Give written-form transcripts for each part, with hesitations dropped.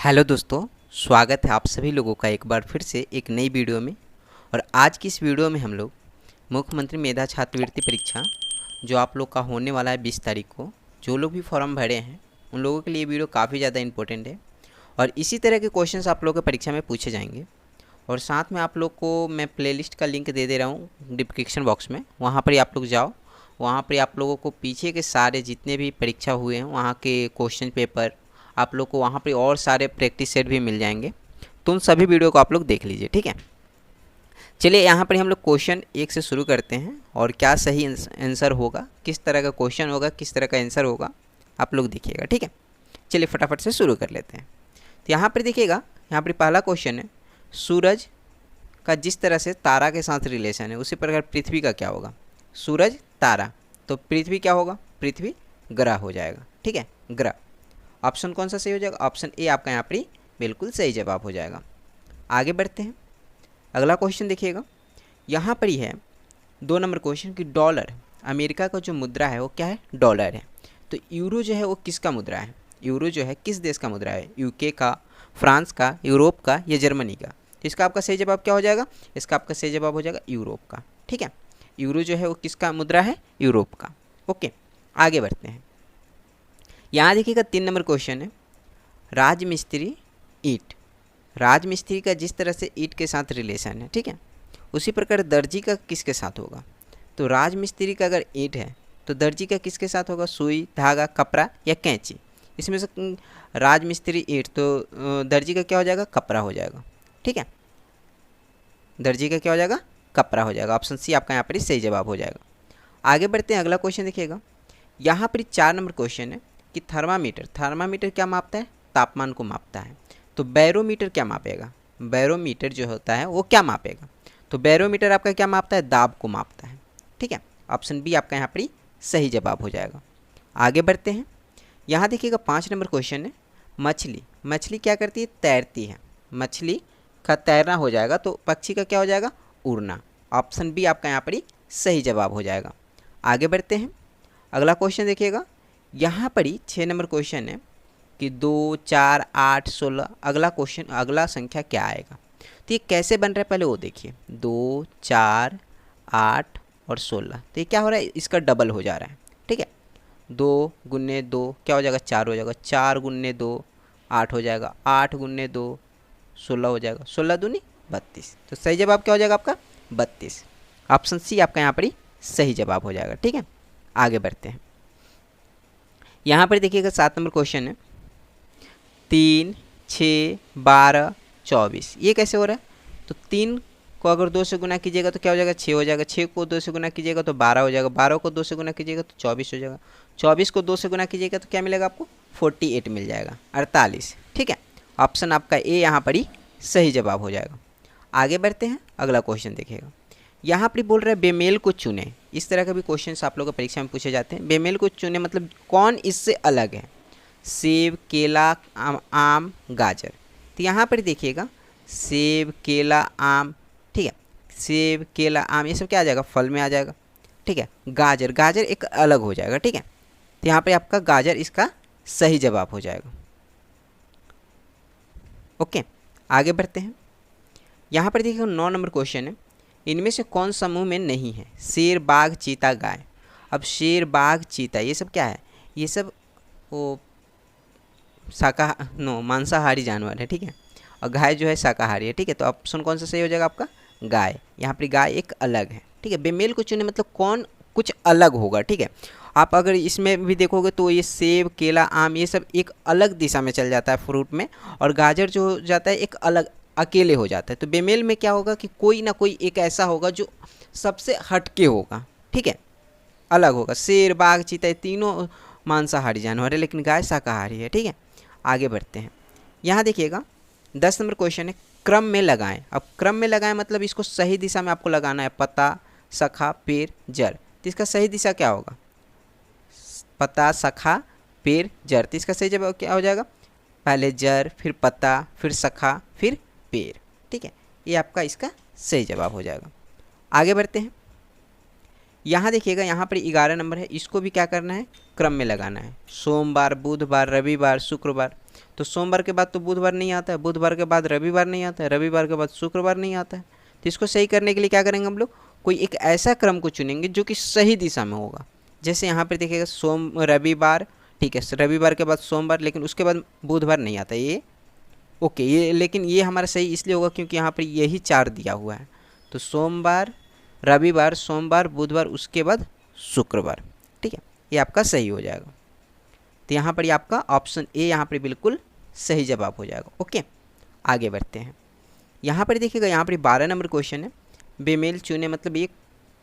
Hello दोस्तों, स्वागत है आप सभी लोगों का एक बार फिर से एक नई वीडियो में। और आज की इस वीडियो में हम लोग मुख्यमंत्री मेधा छात्रवृत्ति परीक्षा जो आप लोग का होने वाला है 20 तारीख को, जो लोग भी फॉर्म भरे हैं उन लोगों के लिए वीडियो काफ़ी ज़्यादा इंपॉर्टेंट है। और इसी तरह के क्वेश्चंस आप लोगों के परीक्षा में पूछे जाएंगे। और साथ में आप लोग को मैं प्लेलिस्ट का लिंक दे रहा हूँ डिस्क्रिप्शन बॉक्स में, वहाँ पर ही आप लोग जाओ। वहाँ पर आप लोगों को पीछे के सारे जितने भी परीक्षा हुए हैं वहाँ के क्वेश्चन पेपर आप लोग को वहाँ पे और सारे प्रैक्टिस सेट भी मिल जाएंगे। तो उन सभी वीडियो को आप लोग देख लीजिए, ठीक है। चलिए यहाँ पर हम लोग क्वेश्चन 1 से शुरू करते हैं और क्या सही आंसर होगा, किस तरह का क्वेश्चन होगा, किस तरह का आंसर होगा, आप लोग देखिएगा, ठीक है। चलिए फटाफट से शुरू कर लेते हैं। तो यहाँ पर देखिएगा, यहाँ पर पहला क्वेश्चन है, सूरज का जिस तरह से तारा के साथ रिलेशन है उसी प्रकार पृथ्वी का क्या होगा। सूरज तारा, तो पृथ्वी क्या होगा, पृथ्वी ग्रह हो जाएगा, ठीक है, ग्रह। ऑप्शन कौन सा सही हो जाएगा, ऑप्शन ए आपका यहाँ पर बिल्कुल सही जवाब हो जाएगा। आगे बढ़ते हैं, अगला क्वेश्चन देखिएगा। यहाँ पर ही है 2 नंबर क्वेश्चन कि डॉलर, अमेरिका का जो मुद्रा है वो क्या है, डॉलर है। तो यूरो जो है वो किसका मुद्रा है, यूरो जो है किस देश का मुद्रा है, यूके का, फ्रांस का, यूरोप का या जर्मनी का। तो इसका आपका सही जवाब क्या हो जाएगा, इसका आपका सही जवाब हो जाएगा यूरोप का, ठीक है। यूरो जो है वो किसका मुद्रा है, यूरोप का। ओके, आगे बढ़ते हैं। यहाँ देखिएगा 3 नंबर क्वेश्चन है, राजमिस्त्री ईंट, राजमिस्त्री का जिस तरह से ईंट के साथ रिलेशन है, ठीक है, उसी प्रकार दर्जी का किसके साथ होगा। तो राजमिस्त्री का अगर ईंट है तो दर्जी का किसके साथ होगा, सुई, धागा, कपड़ा या कैंची। इसमें से राजमिस्त्री ईंट, तो दर्जी का क्या हो जाएगा, कपड़ा हो जाएगा, ठीक है। दर्जी का क्या हो जाएगा, कपड़ा हो जाएगा। ऑप्शन सी आपका यहाँ पर सही जवाब हो जाएगा। आगे बढ़ते हैं, अगला क्वेश्चन देखिएगा। यहाँ पर 4 नंबर क्वेश्चन है कि थर्मामीटर, थर्मामीटर क्या मापता है, तापमान को मापता है। तो बैरोमीटर क्या मापेगा, बैरोमीटर जो होता है वो क्या मापेगा। तो बैरोमीटर आपका क्या मापता है, दाब को मापता है, ठीक है। ऑप्शन बी आपका यहाँ पर सही जवाब हो जाएगा। आगे बढ़ते हैं, यहाँ देखिएगा 5 नंबर क्वेश्चन है, मछली, मछली क्या करती है, तैरती है। मछली का तैरना हो जाएगा, तो पक्षी का क्या हो जाएगा, उड़ना। ऑप्शन बी आपका यहाँ पर सही जवाब हो जाएगा। आगे बढ़ते हैं, अगला क्वेश्चन देखिएगा। यहाँ पर ही 6 नंबर क्वेश्चन है कि 2, 4, 8, 16, अगला क्वेश्चन, अगला संख्या क्या आएगा। तो ये कैसे बन रहा है पहले वो देखिए, 2, 4, 8 और 16, तो ये क्या हो रहा है, इसका डबल हो जा रहा है, ठीक है। 2 गुने 2 क्या हो जाएगा, 4 हो जाएगा, 4 गुने 2 8 हो जाएगा, 8 गुने 2 16 हो जाएगा, 16 दूनी 32। तो सही जवाब क्या हो जाएगा आपका, 32। ऑप्शन सी आपका यहाँ पर सही जवाब हो जाएगा, ठीक है। आगे बढ़ते हैं, यहाँ पर देखिएगा 7 नंबर क्वेश्चन है, 3, 6, 12, 24, ये कैसे हो रहा है। तो 3 को अगर 2 से गुना कीजिएगा तो क्या हो जाएगा, 6 हो जाएगा, 6 को 2 से गुना कीजिएगा तो 12 हो जाएगा, 12 को 2 से गुना कीजिएगा तो 24 हो जाएगा, 24 को 2 से गुना कीजिएगा तो क्या मिलेगा आपको, 48 मिल जाएगा, 48, ठीक है। ऑप्शन आपका ए यहाँ पर ही सही जवाब हो जाएगा। आगे बढ़ते हैं, अगला क्वेश्चन देखिएगा। यहाँ पर बोल रहे हैं बेमेल को चुने, इस तरह के भी क्वेश्चन आप लोगों को परीक्षा में पूछे जाते हैं। बेमेल को चुने मतलब कौन इससे अलग है, सेब, केला, आम, गाजर। तो यहाँ पर देखिएगा सेब, केला, आम, ठीक है, सेब, केला, आम ये सब क्या आ जाएगा, फल में आ जाएगा, ठीक है। गाजर, गाजर एक अलग हो जाएगा, ठीक है। तो यहाँ पर आपका गाजर इसका सही जवाब हो जाएगा। ओके, आगे बढ़ते हैं, यहाँ पर देखिएगा 9 नंबर क्वेश्चन है, इनमें से कौन समूह में नहीं है, शेर, बाघ, चीता, गाय। अब शेर, बाघ, चीता ये सब क्या है, ये सब वो मांसाहारी जानवर है, ठीक है। और गाय जो है शाकाहारी है, ठीक है। तो ऑप्शन कौन सा सही हो जाएगा आपका, गाय। यहाँ पर गाय एक अलग है, ठीक है। बेमेल को चुने मतलब कौन कुछ अलग होगा, ठीक है। आप अगर इसमें भी देखोगे तो ये सेब, केला, आम ये सब एक अलग दिशा में चल जाता है फ्रूट में, और गाजर जो हो जाता है एक अलग अकेले हो जाता है। तो बेमेल में क्या होगा कि कोई ना कोई एक ऐसा होगा जो सबसे हटके होगा, ठीक है, अलग होगा। शेर, बाघ, चीता तीनों मांसाहारी जानवर है, लेकिन गाय शाकाहारी है, ठीक है। आगे बढ़ते हैं, यहाँ देखिएगा 10 नंबर क्वेश्चन है, क्रम में लगाएं। अब क्रम में लगाएं मतलब इसको सही दिशा में आपको लगाना है, पत्ता, शाखा, पेड़, जड़। तो इसका सही दिशा क्या होगा, पत्ता, शाखा, पेड़, जड़। तो इसका सही जवाब क्या हो जाएगा, पहले जड़, फिर पत्ता, फिर शाखा, फिर पेड़, ठीक है। ये आपका इसका सही जवाब हो जाएगा। आगे बढ़ते हैं, यहाँ देखिएगा, यहाँ पर 11 नंबर है, इसको भी क्या करना है, क्रम में लगाना है। सोमवार, बुधवार, रविवार, शुक्रवार। तो सोमवार के बाद तो बुधवार नहीं आता है, बुधवार के बाद रविवार नहीं आता है, रविवार के बाद शुक्रवार नहीं आता है। तो इसको सही करने के लिए क्या करेंगे हम लोग, कोई एक ऐसा क्रम को चुनेंगे जो कि सही दिशा में होगा। जैसे यहाँ पर देखिएगा रविवार, ठीक है, रविवार के बाद सोमवार, लेकिन उसके बाद बुधवार नहीं आता, ये ओके, ये लेकिन ये हमारा सही इसलिए होगा क्योंकि यहाँ पर यही 4 दिया हुआ है। तो सोमवार, रविवार, सोमवार, बुधवार, उसके बाद शुक्रवार, ठीक है, ये आपका सही हो जाएगा। तो यहाँ पर ये आपका ऑप्शन ए यहाँ पर बिल्कुल सही जवाब हो जाएगा। ओके, आगे बढ़ते हैं। यहाँ पर देखिएगा, यहाँ पर 12 नंबर क्वेश्चन है, बेमेल चुने, मतलब ये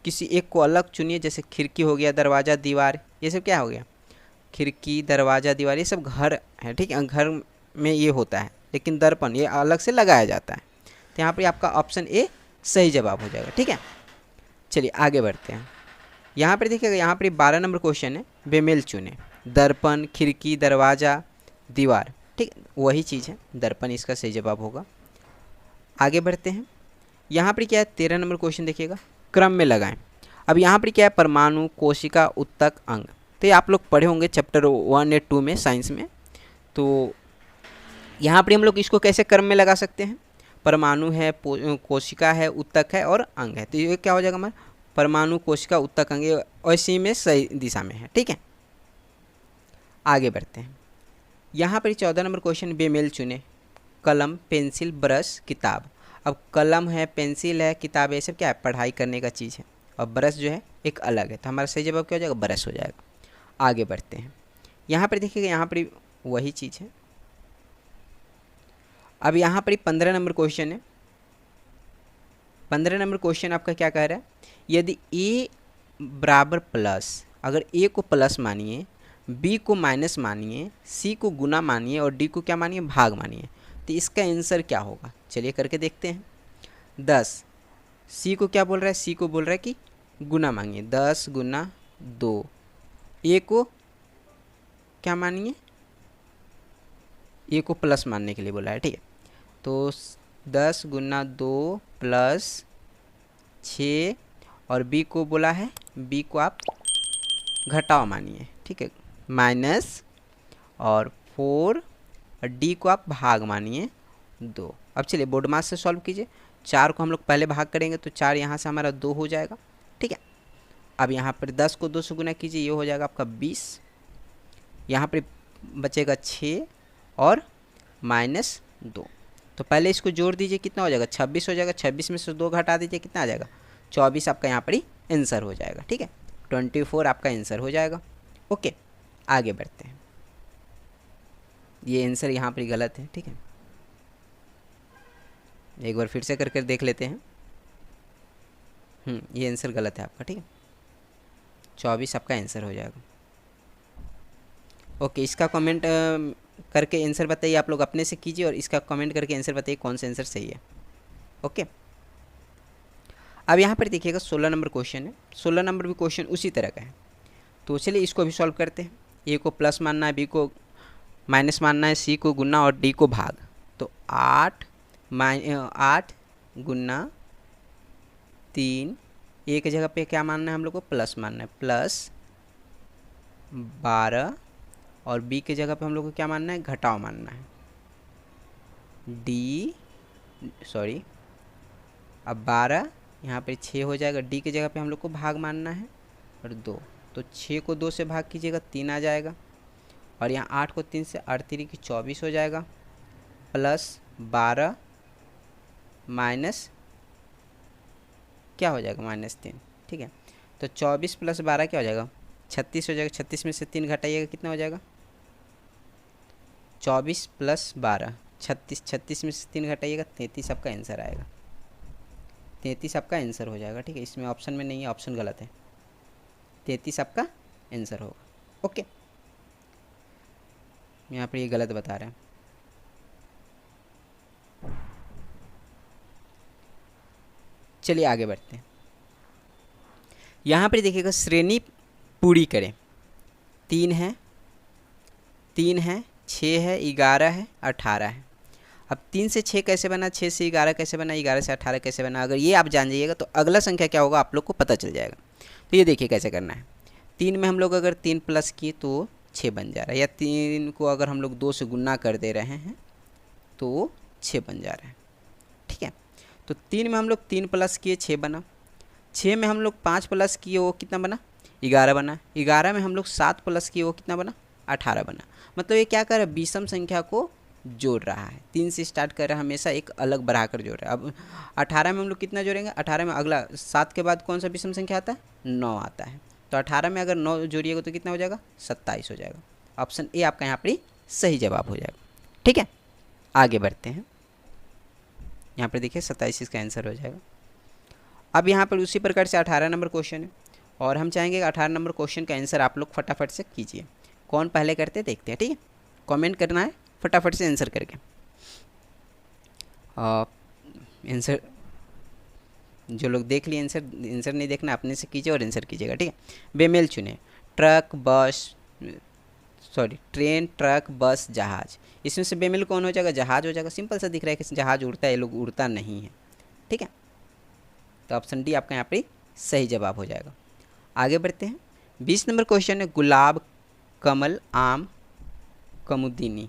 किसी एक को अलग चुनिए। जैसे खिड़की हो गया, दरवाज़ा, दीवार, ये सब क्या हो गया, खिड़की, दरवाज़ा, दीवार, ये सब घर है, ठीक है, घर में ये होता है, लेकिन दर्पण ये अलग से लगाया जाता है। तो यहाँ पर आपका ऑप्शन ए सही जवाब हो जाएगा। ठीक है, चलिए आगे बढ़ते हैं। यहाँ पर देखिएगा, यहाँ पर 12 नंबर क्वेश्चन है, बेमेल चुने, दर्पण, खिड़की, दरवाज़ा, दीवार, ठीक, वही चीज़ है, दर्पण इसका सही जवाब होगा। आगे बढ़ते हैं। यहाँ पर क्या है, 13 नंबर क्वेश्चन देखिएगा, क्रम में लगाएं। अब यहाँ पर क्या है, परमाणु, कोशिका, उत्तक, अंग। तो ये आप लोग पढ़े होंगे चैप्टर 1 या 2 में साइंस में। तो यहाँ पर हम लोग इसको कैसे क्रम में लगा सकते हैं, परमाणु है, कोशिका है, उत्तक है और अंग है। तो ये क्या हो जाएगा हमारा, परमाणु, कोशिका, उत्तक, अंग, ये ऐसे में सही दिशा में है। ठीक है, आगे बढ़ते हैं। यहाँ पर 14 नंबर क्वेश्चन, बेमेल चुने, कलम, पेंसिल, ब्रश, किताब। अब कलम है, पेंसिल है, किताब है, ये सब क्या है, पढ़ाई करने का चीज़ है, और ब्रश जो है एक अलग है। तो हमारा सही जवाब क्या हो जाएगा, ब्रश हो जाएगा। आगे बढ़ते हैं। यहाँ पर देखिएगा, यहाँ पर वही चीज़ है। अब यहाँ पर 15 नंबर क्वेश्चन है। 15 नंबर क्वेश्चन आपका क्या कह रहा है, यदि ए बराबर प्लस, अगर ए को प्लस मानिए, बी को माइनस मानिए, सी को गुना मानिए और डी को क्या मानिए, भाग मानिए, तो इसका आंसर क्या होगा। चलिए करके देखते हैं। 10, सी को क्या बोल रहा है, सी को बोल रहा है कि गुना मांगिए, 10 गुना 2। ए को क्या मानिए, ए को प्लस मानने के लिए बोला है, ठीक है। तो 10 गुना 2 प्लस 6, और बी को बोला है, बी को आप घटाव मानिए, ठीक है, माइनस, और 4, और डी को आप भाग मानिए 2। अब चलिए बोर्ड मास से सॉल्व कीजिए। 4 को हम लोग पहले भाग करेंगे तो 4 यहाँ से हमारा 2 हो जाएगा, ठीक है। अब यहाँ पर 10 को 2 से गुना कीजिए, ये हो जाएगा आपका 20। यहाँ पर बचेगा 6 और माइनस 2। तो पहले इसको जोड़ दीजिए, कितना हो जाएगा, 26 हो जाएगा। 26 में से 2 घटा दीजिए, कितना आ जाएगा, 24 आपका यहाँ पर ही आंसर हो जाएगा। ठीक है, 24 आपका आंसर हो जाएगा। ओके, आगे बढ़ते हैं। ये आंसर यहाँ पर गलत है, ठीक है, एक बार फिर से करके देख लेते हैं। ये आंसर गलत है आपका, ठीक है, 24 आपका आंसर हो जाएगा। ओके, इसका कमेंट करके आंसर बताइए, आप लोग अपने से कीजिए, और इसका कमेंट करके आंसर बताइए कौन सा आंसर सही है। ओके, अब यहाँ पर देखिएगा 16 नंबर क्वेश्चन है। 16 नंबर भी क्वेश्चन उसी तरह का है। तो चलिए इसको भी सॉल्व करते हैं। ए को प्लस मानना है, बी को माइनस मानना है, सी को गुना और डी को भाग। तो 8 गुना 3, ए की जगह पे क्या मानना है हम लोग को, प्लस मानना है, प्लस 12, और बी की जगह पे हम लोग को क्या मानना है, घटाव मानना है, अब 12 यहाँ पे 6 हो जाएगा, डी की जगह पे हम लोग को भाग मानना है, और 2। तो 6 को 2 से भाग कीजिएगा, 3 आ जाएगा, और यहाँ 8 को 3 से 8 3 की 24 हो जाएगा, प्लस 12 माइनस क्या हो जाएगा, -3। ठीक है, तो 24 प्लस 12 क्या हो जाएगा, 36 हो जाएगा। 36 में से 3 घटाइएगा, कितना हो जाएगा, 24 प्लस 12 36, 36 में से 3 घटाइएगा, 33 आपका आंसर आएगा। 33 आपका आंसर हो जाएगा, ठीक है, इसमें ऑप्शन में नहीं है, ऑप्शन गलत है, 33 आपका आंसर होगा। ओके, यहाँ पर ये गलत बता रहे हैं। चलिए आगे बढ़ते हैं। यहाँ पर देखिएगा, श्रेणी पूरी करें। 3 है, 6 है, 11 है, 18 है। अब 3 से 6 कैसे बना, 6 से 11 कैसे बना, 11 से 18 कैसे बना, अगर ये आप जान जाइएगा तो अगला संख्या क्या होगा आप लोग को पता चल जाएगा। तो ये देखिए कैसे करना है। 3 में हम लोग अगर 3 प्लस किए तो 6 बन जा रहा है, या 3 को अगर हम लोग 2 से गुना कर दे रहे हैं तो वो 6 बन जा रहा है। ठीक है, तो 3 में हम लोग 3 प्लस किए 6 बना, 6 में हम लोग 5 प्लस किए वो कितना बना 11 बना, 11 में हम लोग 7 प्लस किए वो कितना बना 18 बना। मतलब ये क्या कर रहा है, विषम संख्या को जोड़ रहा है। 3 से स्टार्ट कर रहा है, हमेशा एक अलग बढ़ाकर जोड़ रहा है। अब 18 में हम लोग कितना जोड़ेंगे, 18 में अगला 7 के बाद कौन सा विषम संख्या आता है 9 आता है, तो 18 में अगर 9 जोड़िएगा तो कितना हो जाएगा 27 हो जाएगा। ऑप्शन ए आपका यहाँ पर सही जवाब हो जाएगा। ठीक है, आगे बढ़ते हैं। यहाँ पर देखिए 27 इसका आंसर हो जाएगा। अब यहाँ पर उसी प्रकार से 18 नंबर क्वेश्चन है, और हम चाहेंगे कि 18 नंबर क्वेश्चन का आंसर आप लोग फटाफट से कीजिए। कौन पहले करते देखते हैं। ठीक है, कमेंट करना है फटाफट से आंसर करके। आंसर जो लोग देख लिए आंसर नहीं देखना, अपने से कीजिए और आंसर कीजिएगा। ठीक है, बेमेल चुने, ट्रेन, ट्रक, बस, जहाज। इसमें से बेमेल कौन हो जाएगा, जहाज हो जाएगा। सिंपल सा दिख रहा है कि जहाज उड़ता है, ये लोग उड़ता नहीं है। ठीक है, तो ऑप्शन डी आपका यहाँ पे सही जवाब हो जाएगा। आगे बढ़ते हैं। 20 नंबर क्वेश्चन है गुलाब, कमल, आम, कमुदिनी।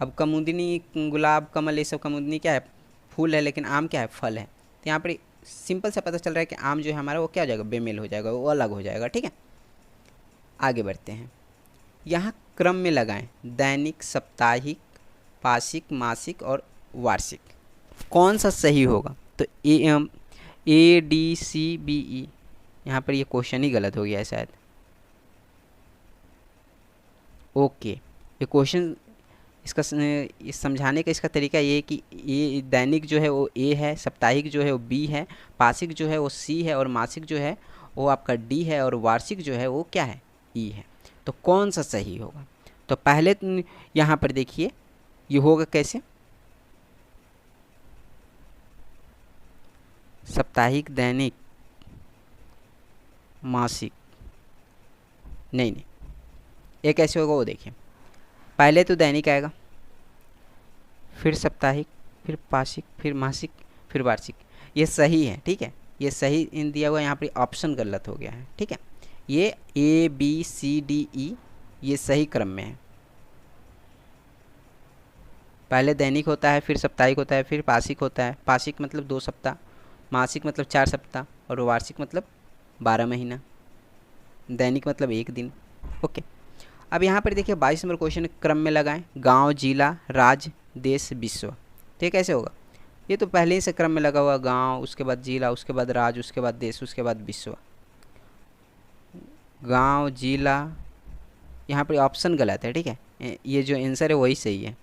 अब कमुदिनी, गुलाब, कमल ये सब, कमुदिनी क्या है फूल है, लेकिन आम क्या है फल है। तो यहाँ पर सिंपल सा पता चल रहा है कि आम जो है हमारा वो क्या हो जाएगा बेमेल हो जाएगा, वो अलग हो जाएगा। ठीक है, आगे बढ़ते हैं। यहाँ क्रम में लगाएं दैनिक, साप्ताहिक, पाक्षिक, मासिक और वार्षिक। कौन सा सही होगा, तो A D C B E, यहाँ पर ये क्वेश्चन ही गलत हो गया है शायद। ओके, ये क्वेश्चन इसका इस समझाने का इसका तरीका ये है कि ये दैनिक जो है वो ए है, साप्ताहिक जो है वो बी है, पाक्षिक जो है वो सी है, और मासिक जो है वो आपका डी है, और वार्षिक जो है वो क्या है ई है। तो कौन सा सही होगा, तो पहले यहाँ पर देखिए ये होगा कैसे, साप्ताहिक, दैनिक, मासिक, नहीं, ये कैसे होगा वो देखिए। पहले तो दैनिक आएगा, फिर साप्ताहिक, फिर पाक्षिक, फिर मासिक, फिर वार्षिक। ये सही है। ठीक है, ये सही इन दिया हुआ, यहाँ पर ऑप्शन गलत हो गया है। ठीक है, ये A B C D E ये सही क्रम में है। पहले दैनिक होता है, फिर साप्ताहिक होता है, फिर पाक्षिक होता है। पाक्षिक मतलब 2 सप्ताह, मासिक मतलब 4 सप्ताह, और वार्षिक मतलब 12 महीना, दैनिक मतलब 1 दिन। ओके, अब यहाँ पर देखिए 22 नंबर क्वेश्चन क्रम में लगाएं गांव, जिला, राज्य, देश, विश्व। तो ये कैसे होगा, ये तो पहले ही से क्रम में लगा हुआ, गांव, उसके बाद जिला, उसके बाद राज्य, उसके बाद देश, उसके बाद विश्व। गांव, जिला, यहाँ पर ऑप्शन गलत है। ठीक है, ये जो आंसर है वही सही है,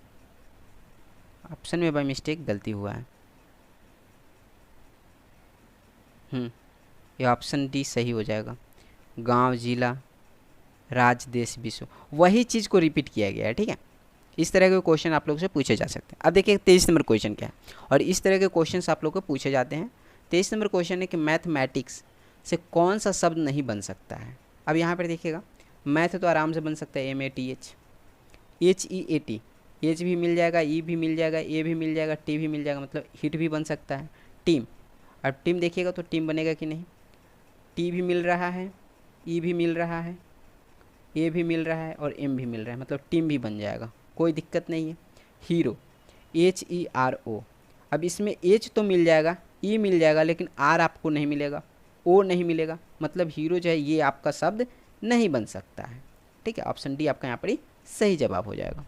ऑप्शन में बाय मिस्टेक गलती हुआ है। ये ऑप्शन डी सही हो जाएगा। गांव, जिला, राज्य, देश, विश्व, वही चीज़ को रिपीट किया गया है। ठीक है, इस तरह के क्वेश्चन आप लोग से पूछे जा सकते हैं। अब देखिए 23 नंबर क्वेश्चन क्या है, और इस तरह के क्वेश्चन आप लोग को पूछे जाते हैं। 23 नंबर क्वेश्चन है कि मैथमेटिक्स से कौन सा शब्द नहीं बन सकता है। अब यहाँ पर देखिएगा, मैथ तो आराम से बन सकता है, MATH, HEAT, एच भी मिल जाएगा, ई भी मिल जाएगा, ए भी मिल जाएगा, टी भी मिल जाएगा, मतलब हिट भी बन सकता है। टीम, अब टीम देखिएगा तो टीम बनेगा कि नहीं, टी भी मिल रहा है, ई भी मिल रहा है, ए भी मिल रहा है, और एम भी मिल रहा है, मतलब टीम भी बन जाएगा, कोई दिक्कत नहीं है। हीरो, HERO, अब इसमें एच तो मिल जाएगा, ई मिल जाएगा, लेकिन आर आपको नहीं मिलेगा, ओ नहीं मिलेगा, मतलब हीरो जो है ये आपका शब्द नहीं बन सकता है। ठीक है, ऑप्शन डी आपका यहाँ पर सही जवाब हो जाएगा।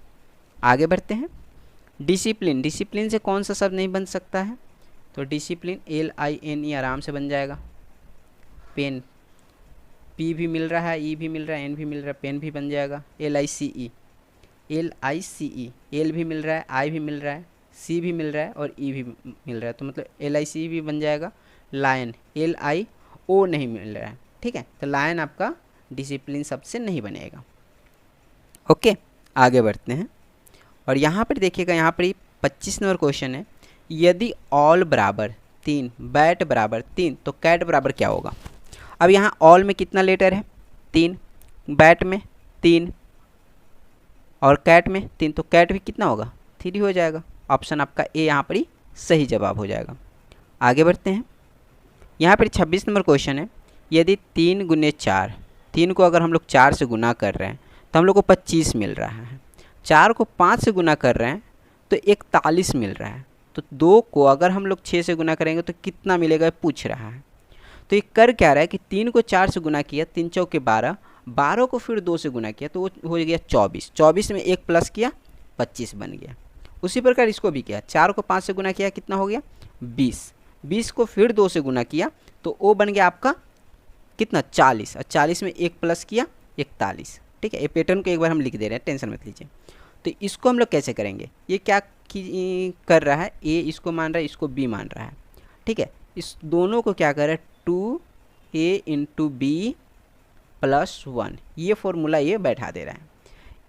आगे बढ़ते हैं। डिसिप्लिन, डिसिप्लिन से कौन सा शब्द नहीं बन सकता है, तो डिसिप्लिन LINE आराम से बन जाएगा। पेन, पी भी मिल रहा है, ई भी मिल रहा है, एन भी मिल रहा है, पेन भी बन जाएगा। LICE, एल भी मिल रहा है, आई भी मिल रहा है, सी भी मिल रहा है, और ई भी मिल रहा है, तो मतलब LIC भी बन जाएगा। लायन, LIO नहीं मिल रहा है। ठीक है, तो लायन आपका डिसिप्लिन शब्द से नहीं बनेगा। ओके, आगे बढ़ते हैं। और यहाँ पर देखिएगा, यहाँ पर 25 नंबर क्वेश्चन है, यदि ऑल बराबर 3, बैट बराबर 3, तो कैट बराबर क्या होगा। अब यहाँ ऑल में कितना लेटर है 3, बैट में 3, और कैट में 3, तो कैट भी कितना होगा 3 हो जाएगा। ऑप्शन आपका ए यहाँ पर ही सही जवाब हो जाएगा। आगे बढ़ते हैं। यहाँ पर 26 नंबर क्वेश्चन है, यदि 3 × 4, 3 को अगर हम लोग 4 से गुना कर रहे हैं तो हम लोग को 25 मिल रहा है। 4 को 5 से गुना कर रहे हैं तो 41 मिल रहा है। तो 2 को अगर हम लोग 6 से गुना करेंगे तो कितना मिलेगा पूछ रहा है। तो ये कर क्या रहा है कि 3 को 4 से गुना किया, 3 चौके 12, 12 को फिर 2 से गुना किया तो वो हो गया 24, 24 में 1 प्लस किया 25 बन गया। उसी प्रकार इसको भी किया, 4 को 5 से गुना किया कितना हो गया 20, 20 को फिर 2 से गुना किया तो वो बन गया आपका कितना 40, और 40 में 1 प्लस किया 41। ठीक है, ये पैटर्न को एक बार हम लिख दे रहे हैं, टेंशन मत लीजिए। तो इसको हम लोग कैसे करेंगे, ये क्या कर रहा है, ए इसको मान रहा है, इसको बी मान रहा है। ठीक है, इस दोनों को क्या कर रहा है 2a इंटू बी प्लस 1, ये फॉर्मूला ये बैठा दे रहा है।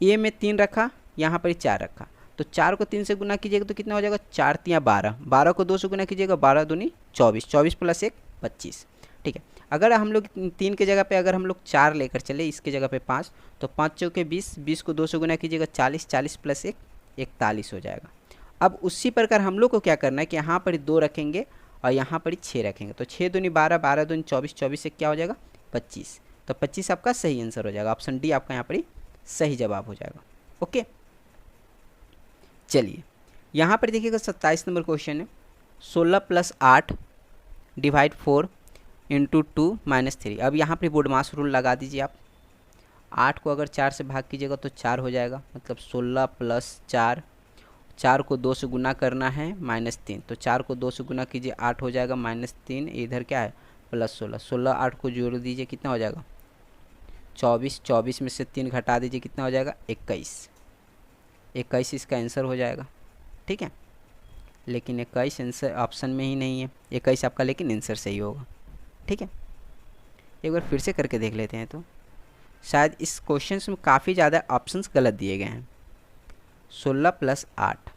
ए में 3 रखा, यहाँ पर 4 रखा, तो 4 को 3 से गुना कीजिएगा तो कितना हो जाएगा 4 3 12, 12 को 2 से गुना कीजिएगा 12 दूनी 24, 24 प्लस 1 25। ठीक है, अगर हम लोग 3 के जगह पे अगर हम लोग 4 लेकर चले, इसके जगह पे 5, तो 5 चौके 20, 20 को 2 से गुना कीजिएगा 40, 40 प्लस 1 41 हो जाएगा। अब उसी प्रकार हम लोग को क्या करना है कि यहाँ पर 2 रखेंगे और यहाँ पर 6 रखेंगे, तो 6 दूनी 12, 12 दूनी 24, 24 से क्या हो जाएगा 25, तो 25 आपका सही आंसर हो जाएगा। ऑप्शन डी आपका यहाँ पर सही जवाब हो जाएगा। ओके, चलिए यहाँ पर देखिएगा 27 नंबर क्वेश्चन है, 16 प्लस 8 डिवाइड 4 इंटू 2 माइनस 3। अब यहाँ पर बोर्ड मास रूल लगा दीजिए आप। 8 को अगर 4 से भाग कीजिएगा तो 4 हो जाएगा, मतलब 16 प्लस 4, 4 को 2 से गुना करना है माइनस 3, तो 4 को 2 से गुना कीजिए 8 हो जाएगा माइनस 3, इधर क्या है प्लस 16, 16 8 को जोड़ दीजिए कितना हो जाएगा 24, 24 में से 3 घटा दीजिए कितना हो जाएगा 21, 21 इसका आंसर हो जाएगा। ठीक है, लेकिन 21 आंसर ऑप्शन में ही नहीं है, 21 आपका लेकिन आंसर सही होगा। ठीक है, एक बार फिर से करके देख लेते हैं, तो शायद इस क्वेश्चन में काफ़ी ज़्यादा ऑप्शंस गलत दिए गए हैं। 16 plus 8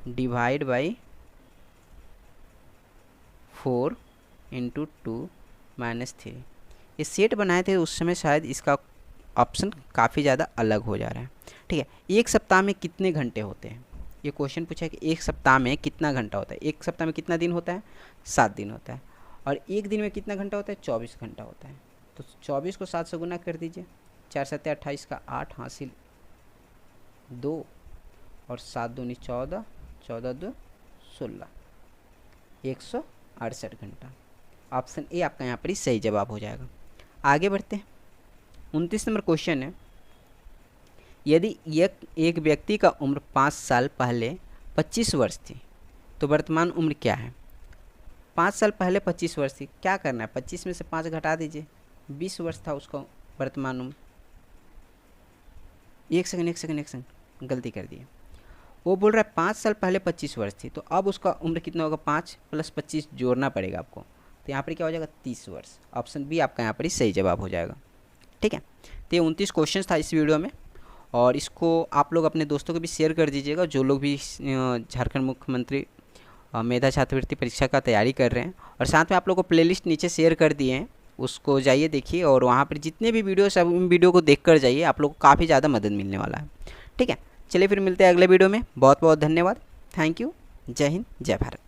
divide by 4 into 2 minus 3, ये सेट बनाए थे उस समय, शायद इसका ऑप्शन काफ़ी ज़्यादा अलग हो जा रहा है। ठीक है, एक सप्ताह में कितने घंटे होते हैं, ये क्वेश्चन पूछा है कि एक सप्ताह में कितना घंटा होता है। एक सप्ताह में कितना दिन होता है 7 दिन होता है, और एक दिन में कितना घंटा होता है 24 घंटा होता है। तो 24 को 7 से गुना कर दीजिए, 4 7 28 का 8 हासिल 2, और 7 दूनी 14, 14 2 16, 168 घंटा। ऑप्शन ए आपका यहाँ पर ही सही जवाब हो जाएगा। आगे बढ़ते हैं, 29 नंबर क्वेश्चन है, यदि एक व्यक्ति का उम्र 5 साल पहले 25 वर्ष थी तो वर्तमान उम्र क्या है। 5 साल पहले 25 वर्ष थी, क्या करना है 25 में से 5 घटा दीजिए, 20 वर्ष था उसका वर्तमान उम्र। एक सेकंड गलती कर दी, वो बोल रहा है 5 साल पहले 25 वर्ष थी, तो अब उसका उम्र कितना होगा 5 प्लस 25 जोड़ना पड़ेगा आपको, तो यहाँ पर क्या हो जाएगा 30 वर्ष। ऑप्शन बी आपका यहाँ पर ही सही जवाब हो जाएगा। ठीक है, तो ये 29 क्वेश्चन था इस वीडियो में, और इसको आप लोग अपने दोस्तों को भी शेयर कर दीजिएगा जो लोग भी झारखंड मुख्यमंत्री मेधा छात्रवृत्ति परीक्षा का तैयारी कर रहे हैं। और साथ में आप लोग को प्लेलिस्ट नीचे शेयर कर दिए हैं, उसको जाइए देखिए, और वहाँ पर जितने भी वीडियो सब उन वीडियो को देख कर जाइए, आप लोग को काफ़ी ज़्यादा मदद मिलने वाला है। ठीक है, चलिए फिर मिलते हैं अगले वीडियो में। बहुत बहुत धन्यवाद, थैंक यू, जय हिंद, जय भारत।